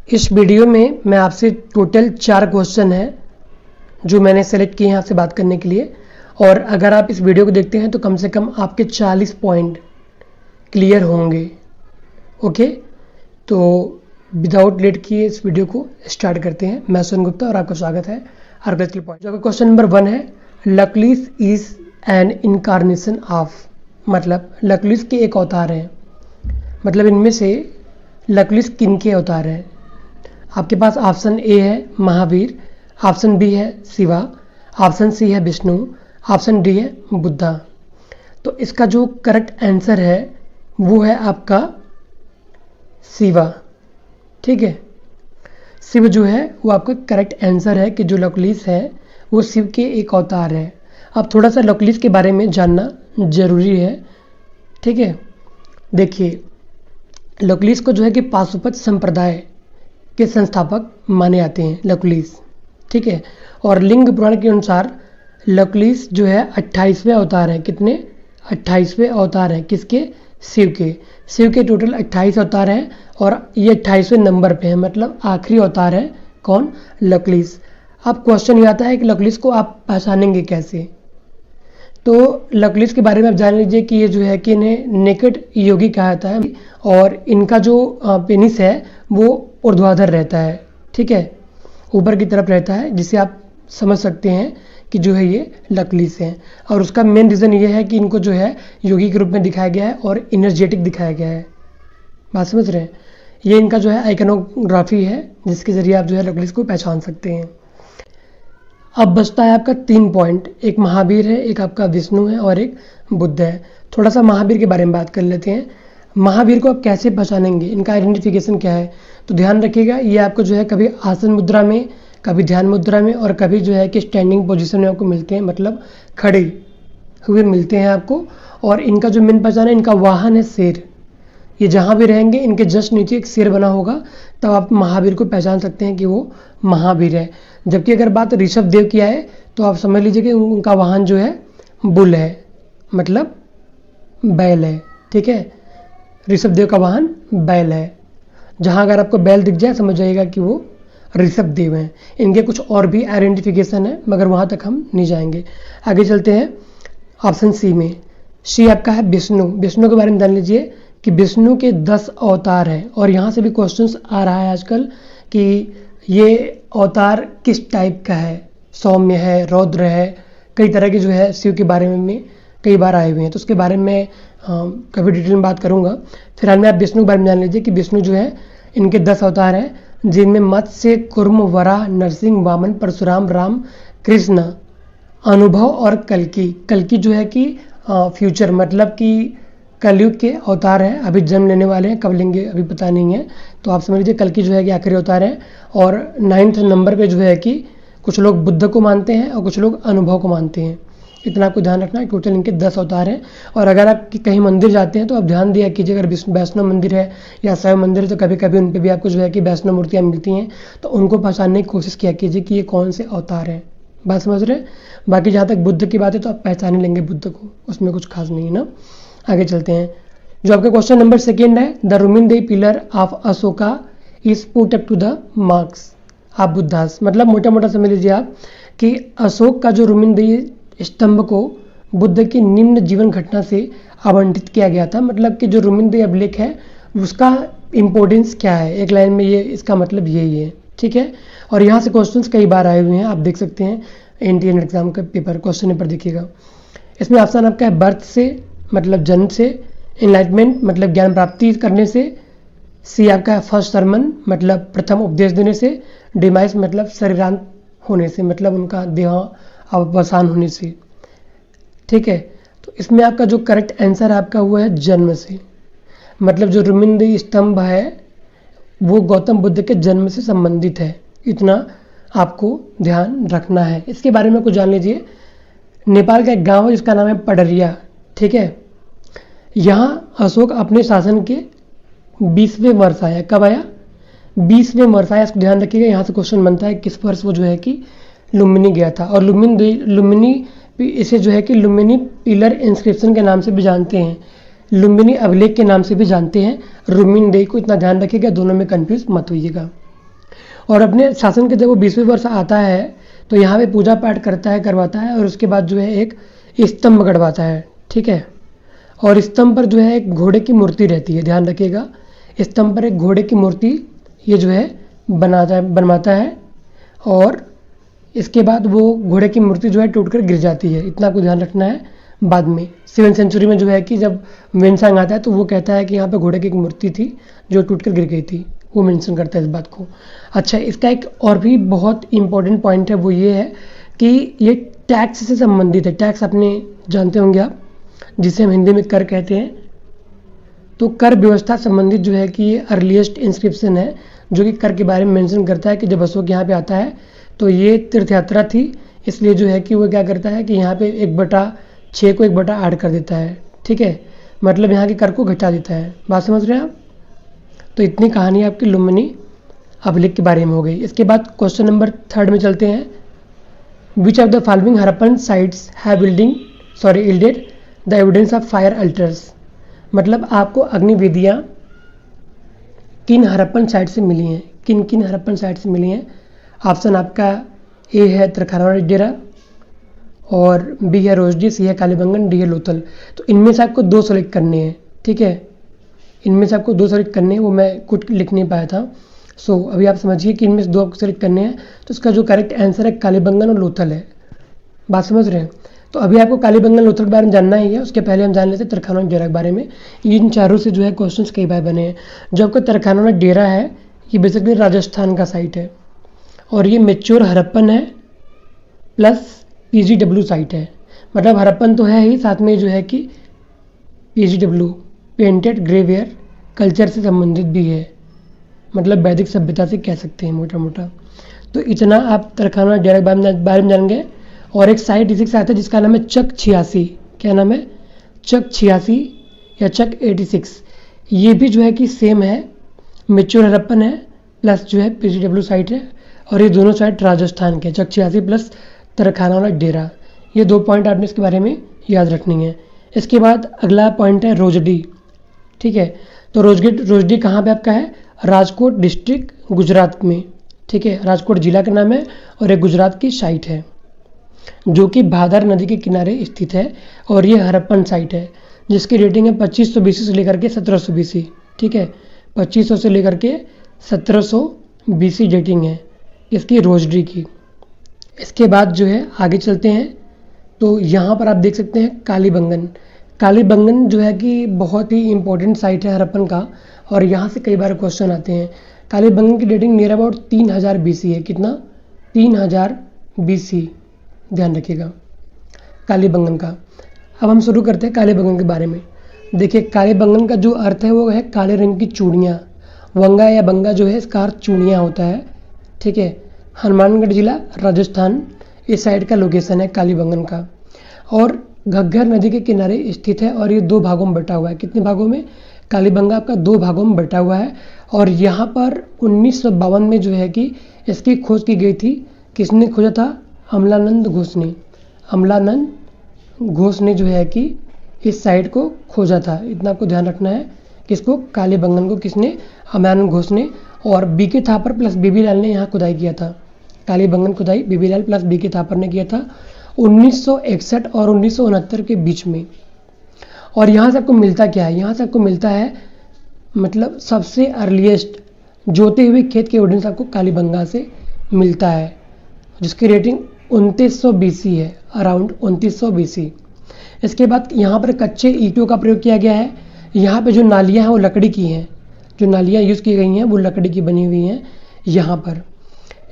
इस वीडियो में मैं आपसे टोटल 4 क्वेश्चन हैं जो मैंने सेलेक्ट किए हैं आपसे बात करने के लिए, और अगर आप इस वीडियो को देखते हैं तो कम से कम आपके 40 पॉइंट क्लियर होंगे। ओके, तो विदाउट लेट किए इस वीडियो को स्टार्ट करते हैं। मैं सुन गुप्ता और आपका स्वागत है आर्गेस्ट्री पॉइंट। जो क्वेश्चन नंबर 1 है, लकलीस इज एन इनकारनेशन ऑफ, मतलब लकलीस के एक अवतार हैं, मतलब इनमें से लकलीस किन के अवतार हैं। आपके पास ऑप्शन ए है महावीर, ऑप्शन बी है शिवा, ऑप्शन सी है विष्णु, ऑप्शन डी है बुद्धा। तो इसका जो करेक्ट आंसर है वो है आपका शिवा। ठीक है, शिव जो है वो आपका करेक्ट आंसर है कि जो लकलीस है वो शिव के एक अवतार है। अब थोड़ा सा लकलीस के बारे में जानना जरूरी है। ठीक है, देखिए लकलीस को जो है कि पाशुपत संप्रदाय के संस्थापक माने जाते हैं लकलीस। ठीक है, और लिंग पुराण के अनुसार लकलीस जो है 28वें अवतार हैं। कितने? 28वें अवतार हैं। किसके? शिव के। शिव के टोटल 28 अवतार हैं और ये 28वें नंबर पे है, मतलब आखिरी अवतार है कौन? लकलीस। अब क्वेश्चन ये आता है कि लकलीस को आप पहचानेंगे कैसे। तो लकलीस के बारे में आप जान लीजिए कि ये जो है कि इन्हें नेकेड योगी कहा जाता है और इनका जो पेनिस है वो ऊर्ध्वाधर रहता है। ठीक है, ऊपर की तरफ रहता है, जिसे आप समझ सकते हैं कि जो है ये लकलीस हैं। और उसका मेन रीज़न ये है कि इनको जो है योगी के रूप में दिखाया गया है और एनर्जेटिक दिखाया गया है। बात समझ रहे हैं? ये इनका जो है आइकनोग्राफी है जिसके ज़रिए आप जो है लकलीस को पहचान सकते हैं। अब बचता है आपका 3 पॉइंट, एक महावीर है, एक आपका विष्णु है और एक बुद्ध है। थोड़ा सा महावीर के बारे में बात कर लेते हैं। महावीर को आप कैसे पहचानेंगे, इनका आइडेंटिफिकेशन क्या है? तो ध्यान रखिएगा, ये आपको जो है कभी आसन मुद्रा में, कभी ध्यान मुद्रा में और कभी जो है कि स्टैंडिंग पोजीशन में आपको मिलते हैं, मतलब खड़े हुए मिलते हैं आपको। और इनका जो मेन पहचान है, इनका वाहन है शेर। ये जहाँ भी रहेंगे इनके जस्ट नीचे एक शेर बना होगा, तब आप महावीर को पहचान सकते हैं कि वो महावीर है। जबकि अगर बात ऋषभ देव की आए तो आप समझ लीजिए कि उनका वाहन जो है बुल है, मतलब बैल है। ठीक है, ऋषभ देव का वाहन बैल है। जहाँ अगर आपको बैल दिख जाए समझ जाइएगा कि वो ऋषभ देव हैं। इनके कुछ और भी आइडेंटिफिकेशन है मगर वहाँ तक हम नहीं जाएंगे। आगे चलते हैं ऑप्शन सी में। सी आपका है विष्णु। विष्णु के बारे में जान लीजिए कि विष्णु के 10 अवतार हैं और यहाँ से भी क्वेश्चंस आ रहा है आजकल कि ये अवतार किस टाइप का है, सौम्य है, रौद्र है, कई तरह के जो है शिव के बारे में कई बार आए हुए हैं। तो उसके बारे में कभी डिटेल में बात करूंगा। फिलहाल में आप विष्णु के बारे में जान लीजिए कि विष्णु जो है इनके 10 अवतार हैं, जिनमें मत्स्य, कुर्म, वराह, नरसिंह, वामन, परशुराम, राम, कृष्ण, अनुभव और कल्कि। कल्कि जो है कि फ्यूचर, मतलब कि कलयुग के अवतार हैं, अभी जन्म लेने वाले हैं, कब लेंगे अभी पता नहीं है। तो आप समझ लीजिए कल्कि जो है कि आखिरी अवतार है। और 9th नंबर पे जो है कि कुछ लोग बुद्ध को मानते हैं और कुछ लोग अनुभव को मानते हैं। इतना आपको ध्यान रखना है। टोटल इनके 10 अवतार हैं। और अगर आप कहीं मंदिर जाते हैं तो आप ध्यान दिया कीजिए, अगर वैष्णव मंदिर है या शैव मंदिर है तो कभी कभी उन पर भी आपको जो है कि वैष्णव मूर्तियाँ मिलती हैं, तो उनको पहचानने की कोशिश किया कीजिए कि ये कौन से अवतार हैं। बात समझ रहे हैं? बाकी जहाँ तक बुद्ध की बात है तो आप पहचान लेंगे बुद्ध को, उसमें कुछ खास नहीं है ना। आगे चलते हैं। जो आपका क्वेश्चन नंबर 2 है, the Rummindei pillar of Ashoka is put up to the marks of Buddhas. मतलब मोटा मोटा समझ लीजिए आप कि अशोक का जो रुमिनदेही स्तंभ को बुद्ध की निम्न जीवन घटना से आवंटित किया गया था। मतलब कि जो रुमिनदेही अभिलेख है उसका इम्पोर्टेंस क्या है, एक लाइन में ये इसका मतलब यही है। ठीक है, और यहाँ से क्वेश्चंस कई बार आए हुए हैं, आप देख सकते हैं इंडियन एग्जाम का पेपर क्वेश्चन पेपर देखिएगा। इसमें ऑप्शन आपका है बर्थ से, मतलब जन्म से, एनलाइटमेंट मतलब ज्ञान प्राप्ति करने से, सी आपका है फर्स्ट सरमन मतलब प्रथम उपदेश देने से, डिमाइस मतलब शरीरांत होने से, मतलब उनका देहावसान होने से। ठीक है, तो इसमें आपका जो करेक्ट आंसर आपका हुआ है जन्म से, मतलब जो रुमिनदेही स्तंभ है वो गौतम बुद्ध के जन्म से संबंधित है। इतना आपको ध्यान रखना है। इसके बारे में कुछ जान लीजिए। नेपाल का एक गांव है जिसका नाम है पडरिया। ठीक है, यहाँ अशोक अपने शासन के 20वें वर्ष आया। कब आया? 20वें वर्ष आया। इसको ध्यान रखिएगा। यहाँ से क्वेश्चन बनता है किस वर्ष वो जो है कि लुम्बिनी गया था। और लुम्बिनी इसे जो है कि लुम्बिनी पिलर इंस्क्रिप्शन के नाम से भी जानते हैं, लुम्बिनी अभिलेख के नाम से भी जानते हैं। रुमिनदेही को इतना ध्यान रखिएगा, दोनों में कंफ्यूज मत होइएगा। और अपने शासन के जब वो 20वें वर्ष आता है तो यहाँ पे पूजा पाठ करवाता है और उसके बाद जो है एक स्तंभ गड़वाता है, ठीक है। और स्तंभ पर जो है एक घोड़े की मूर्ति रहती है, ध्यान रखिएगा। स्तंभ पर एक घोड़े की मूर्ति ये जो है बनवाता है और इसके बाद वो घोड़े की मूर्ति जो है टूटकर गिर जाती है। इतना आपको ध्यान रखना है। बाद में 7वीं सेंचुरी में जो है कि जब वेनसांग आता है तो वो कहता है कि यहाँ पे घोड़े की एक मूर्ति थी जो टूटकर गिर गई थी, वो मेंशन करता है इस बात को। अच्छा, इसका एक और भी बहुत इंपॉर्टेंट पॉइंट है, वो ये है कि ये टैक्स से संबंधित है। टैक्स आपने जानते होंगे आप, जिसे हम हिंदी में कर कहते हैं। तो कर व्यवस्था संबंधित जो है कि ये अर्लीस्ट इंस्क्रिप्शन है जो कि कर के बारे में मेंशन करता है कि जब अशोक यहाँ पे आता है तो ये तीर्थ यात्रा थी, इसलिए जो है कि वो क्या करता है कि यहाँ पे 1/6 को 1/8 कर देता है, ठीक है। मतलब यहाँ के कर को घटा देता है। बात समझ रहे हैं आप? तो इतनी कहानी आपकी लुम्बिनी अभिलेख के बारे में हो गई। इसके बाद क्वेश्चन नंबर 3 में चलते हैं। Which of the following Harappan sites have yielded the evidence of fire altars. मतलब आपको अग्निवेदियाँ किन हड़प्पन साइट से मिली हैं, किन किन हड़प्पन साइट से मिली हैं। ऑप्शन आपका ए है तरखानवाड़ी डेरा, और बी है रोजडी, सी है कालीबंगन, डी है लोथल। तो इनमें से आपको 2 सेलेक्ट करने हैं, ठीक है। इनमें से आपको 2 सेलेक्ट करने हैं, वो मैं कुछ लिख नहीं पाया था। सो अभी आप समझिए कि इनमें से 2 आपको सेलेक्ट करने हैं। तो इसका जो करेक्ट आंसर है कालीबंगन और लोथल है। बात समझ रहे हैं? तो अभी आपको कालीबंगन लोथल के बारे में जानना ही है, उसके पहले हम जान लेते हैं तरखानवाड़ी डेरा के बारे में। इन चारों से जो है क्वेश्चंस कई बार बने हैं। जो आपका तरखानवाड़ी डेरा है ये बेसिकली राजस्थान का साइट है और ये मेच्योर हड़प्पन है प्लस PGW साइट है। मतलब हड़प्पन तो है ही, साथ में जो है कि PGW पेंटेड ग्रेवेयर कल्चर से संबंधित भी है, मतलब वैदिक सभ्यता से कह सकते हैं मोटा मोटा। तो इतना आप तरखानवाड़ी डेरा के बारे में जान गए। और एक साइट इसी के साथ है जिसका नाम है चक 86। क्या नाम है? चक 86 या चक 86। ये भी जो है कि सेम है, मेच्योर हड़प्पन है प्लस जो है PGW साइट है, और ये दोनों साइट राजस्थान के, चक 86 प्लस तरखानवाड़ी डेरा। ये 2 पॉइंट आपने इसके बारे में याद रखनी है। इसके बाद अगला पॉइंट है रोजडी, ठीक है। तो रोजडी कहाँ पे आपका है? राजकोट डिस्ट्रिक्ट गुजरात में, ठीक है। राजकोट जिला का नाम है और एक गुजरात की साइट है जो कि भादर नदी के किनारे स्थित है। और ये हड़प्पन साइट है जिसकी रेटिंग है 2500 BC से लेकर के 1700 BC, ठीक है। 2500 से लेकर के 1700 BC डेटिंग है इसकी रोजडी की। इसके बाद जो है आगे चलते हैं। तो यहाँ पर आप देख सकते हैं कालीबंगन। कालीबंगन जो है कि बहुत ही इंपॉर्टेंट साइट है हड़प्पन का, और यहाँ से कई बार क्वेश्चन आते हैं। कालीबंगन की डेटिंग नियर अबाउट 3000 BC है। कितना? 3000 BC, ध्यान रखिएगा कालीबंगन का। अब हम शुरू करते हैं कालीबंगन के बारे में। देखिए, कालीबंगन का जो अर्थ है वो है काले रंग की चूड़ियाँ। वंगा या बंगा जो है इसका अर्थ चूड़ियाँ होता है, ठीक है। हनुमानगढ़ जिला राजस्थान इस साइड का लोकेशन है कालीबंगन का, और घग्गर नदी के किनारे स्थित है और ये 2 भागों में बटा हुआ है। कितने भागों में? कालीबंगा आपका 2 भागों में बटा हुआ है। और यहाँ पर 1952 में जो है कि इसकी खोज की गई थी। किसने खोजा था? अमलानंद घोष ने। अमलानंद घोष ने जो है कि इस साइट को खोजा था। इतना आपको ध्यान रखना है। किसको? कालीबंगन को किसने? अमलानंद घोष ने। और BK थापर प्लस BB लाल ने यहाँ खुदाई किया था। कालीबंगन खुदाई BB लाल प्लस BK थापर ने किया था 1961 और 1969 के बीच में। और यहाँ से आपको मिलता क्या है? यहाँ से आपको मिलता है मतलब सबसे अर्लीस्ट जोते हुए खेत के एविडेंस आपको कालीबंगा से मिलता है, जिसकी रेटिंग 2900 BC है, अराउंड 2900 BC। इसके बाद यहाँ पर कच्चे ईंटों का प्रयोग किया गया है। यहाँ पे जो नालियाँ हैं वो लकड़ी की हैं, जो नालियाँ यूज़ की गई हैं वो लकड़ी की बनी हुई हैं यहाँ पर।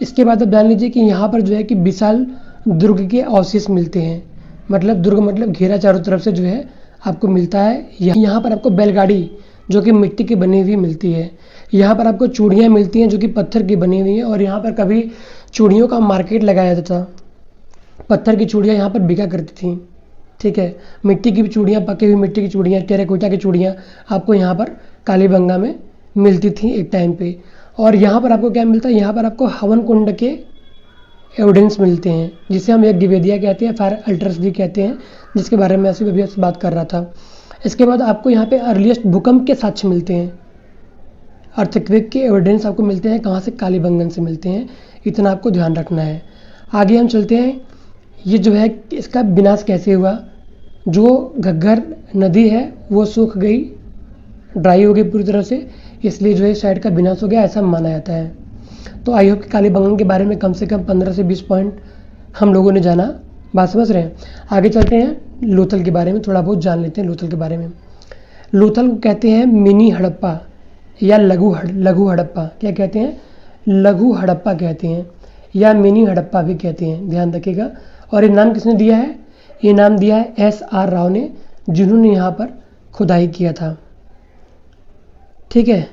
इसके बाद आप जान लीजिए कि यहाँ पर जो है कि विशाल दुर्ग के अवशेष मिलते हैं। मतलब दुर्ग मतलब घेरा चारों तरफ से जो है आपको मिलता है। यहाँ पर आपको बैलगाड़ी जो कि मिट्टी की बनी हुई मिलती है। यहाँ पर आपको चूड़ियाँ मिलती हैं जो कि पत्थर की बनी हुई हैं, और यहाँ पर कभी चूड़ियों का मार्केट लगाया जाता था। पत्थर की चूड़ियाँ यहाँ पर बिका करती थी, ठीक है। मिट्टी की भी चूड़ियाँ, पकी हुई मिट्टी की चूड़ियाँ, टेराकोटा की चूड़ियाँ आपको यहाँ पर कालीबंगा में मिलती थी एक टाइम पे। और यहाँ पर आपको क्या मिलता है? यहाँ पर आपको हवन कुंड के एविडेंस मिलते हैं, जिसे हम यज्ञवेदियाँ कहते हैं, फायर अल्टर्स भी कहते हैं, जिसके बारे में अभी बात कर रहा था। इसके बाद आपको यहाँ पे अर्लीस्ट भूकंप के साक्ष्य मिलते हैं। अर्थक्वेक के एविडेंस आपको मिलते हैं कहाँ से, कालीबंगन से मिलते हैं, इतना आपको ध्यान रखना है। आगे हम चलते हैं, ये जो है इसका विनाश कैसे हुआ। जो घग्गर नदी है वो सूख गई, ड्राई हो गई पूरी तरह से, इसलिए जो है साइड का विनाश हो गया, ऐसा माना जाता है। तो आई होप कि कालीबंगन के बारे में कम से कम 15 से 20 पॉइंट हम लोगों ने जाना, बात समझ रहे हैं। आगे चलते हैं, लोथल के बारे में थोड़ा बहुत जान लेते हैं। लोथल के बारे में, लोथल को कहते हैं मिनी हड़प्पा या लघु हड़प्पा। क्या कहते हैं? लघु हड़प्पा कहते हैं या मिनी हड़प्पा भी कहते हैं, ध्यान रखिएगा। और ये नाम किसने दिया है? ये नाम दिया है SR राव ने, जिन्होंने यहाँ पर खुदाई किया था, ठीक है।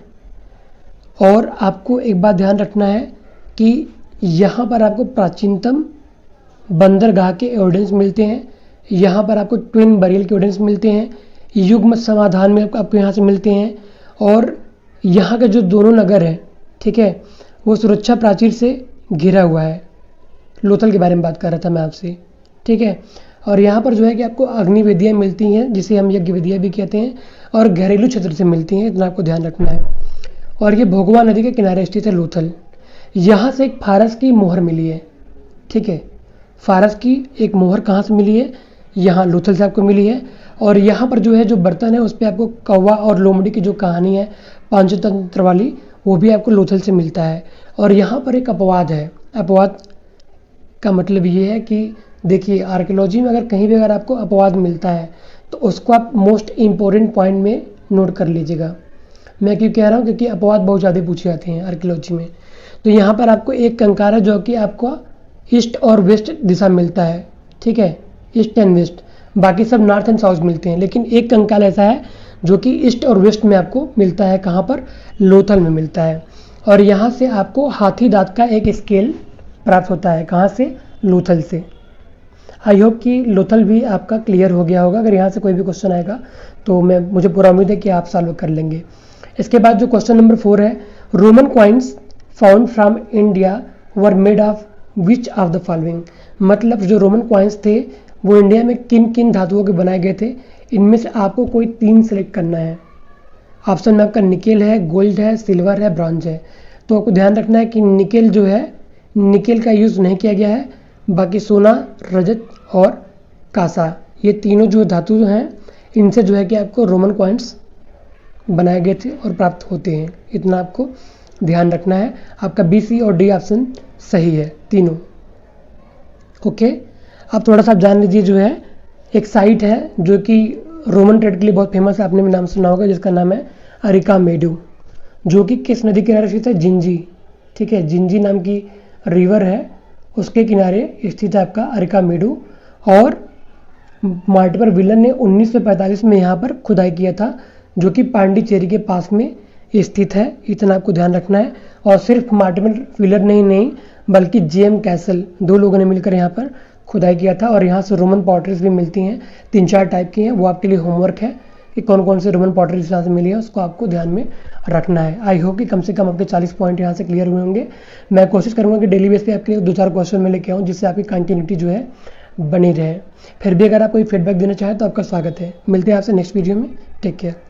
और आपको एक बात ध्यान रखना है कि यहाँ पर आपको प्राचीनतम बंदरगाह के एविडेंस मिलते हैं, यहाँ पर आपको ट्विन बरियल के एविडेंस मिलते हैं, युग्म समाधान में आपको यहाँ से मिलते हैं। और यहाँ के जो दोनों नगर हैं, ठीक है, वो सुरक्षा प्राचीर से घिरा हुआ है। लोथल के बारे में बात कर रहा था मैं आपसे, ठीक है। और यहाँ पर जो है कि आपको अग्नि वेदियाँ मिलती हैं, जिसे हम यज्ञ वेदियाँ भी कहते हैं, और घरेलू क्षेत्र से मिलती हैं, इतना आपको ध्यान रखना है। और ये भोगवा नदी के किनारे स्थित है लोथल। यहाँ से एक फारस की मोहर मिली है, ठीक है। फारस की एक मोहर कहाँ से मिली है? यहाँ लोथल से आपको मिली है। और यहाँ पर जो है जो बर्तन है उस पर आपको कौवा और लोमड़ी की जो कहानी है पंचतंत्र वाली, वो भी आपको लोथल से मिलता है। और यहाँ पर एक अपवाद है। अपवाद का मतलब ये है कि देखिए, आर्कियोलॉजी में अगर कहीं भी अगर आपको अपवाद मिलता है तो उसको आप मोस्ट इम्पोर्टेंट पॉइंट में नोट कर लीजिएगा। मैं क्यों कह रहा हूँ? क्योंकि अपवाद बहुत ज़्यादा पूछे जाते हैं आर्कियोलॉजी में। तो यहाँ पर आपको एक कंकाल है जो कि आपको ईस्ट और वेस्ट दिशा मिलता है, ठीक है, ईस्ट एंड वेस्ट। बाकी सब नॉर्थ एंड साउथ मिलते हैं, लेकिन एक कंकाल ऐसा है जो कि ईस्ट और वेस्ट में आपको मिलता है। कहाँ पर? लोथल में मिलता है। और यहाँ से आपको हाथी दांत का एक स्केल प्राप्त होता है। कहाँ से? लोथल से। आई होप कि लोथल भी आपका क्लियर हो गया होगा। अगर यहाँ से कोई भी क्वेश्चन आएगा तो मुझे पूरा उम्मीद है कि आप सॉल्व कर लेंगे। इसके बाद जो क्वेश्चन नंबर 4 है, Roman coins found from India were made of which of the following. मतलब जो रोमन कॉइन्स थे वो इंडिया में किन किन धातुओं के बनाए गए थे, इनमें से आपको कोई 3 सेलेक्ट करना है। ऑप्शन में आपका निकेल है, गोल्ड है, सिल्वर है, ब्रॉन्ज है। तो आपको ध्यान रखना है कि निकेल जो है, निकेल का यूज़ नहीं किया गया है। बाकी सोना, रजत और कांसा, ये तीनों जो धातु हैं, इनसे जो है कि आपको रोमन कॉइन्स बनाए गए थे और प्राप्त होते हैं, इतना आपको ध्यान रखना है। आपका B, C और D ऑप्शन सही है, तीनों। ओके, अब थोड़ा सा जान लीजिए, जो है एक साइट है जो कि रोमन ट्रेड के लिए बहुत फेमस है, आपने भी नाम सुना होगा, जिसका नाम है अरिकामेडू, जो कि किस नदी के किनारे स्थित है? जिंजी, ठीक है, जिंजी नाम की रिवर है, उसके किनारे स्थित है आपका अरिकामेडू। और मार्टिपर विलन ने 1945 में यहाँ पर खुदाई किया था, जो कि पांडिचेरी के पास में स्थित है, इतना आपको ध्यान रखना है। और सिर्फ मार्टिपर विलन नहीं बल्कि JM कैसल, 2 लोगों ने मिलकर यहाँ पर खुदाई किया था। और यहाँ से रोमन पॉटरीज भी मिलती हैं, 3-4 टाइप की हैं, वो आपके लिए होमवर्क है कि कौन कौन से रोमन पॉटरीज यहाँ से मिली है, उसको आपको ध्यान में रखना है। आई होप कि कम से कम आपके 40 पॉइंट यहाँ से क्लियर हुए होंगे। मैं कोशिश करूँगा कि डेली बेस पे आपके लिए 2-4 क्वेश्चन में लेके आऊँ, जिससे आपकी कंटिन्यूटी जो है बनी रहे। फिर भी अगर आप कोई फीडबैक देना चाहें तो आपका स्वागत है। मिलते हैं आपसे नेक्स्ट वीडियो में। Take care.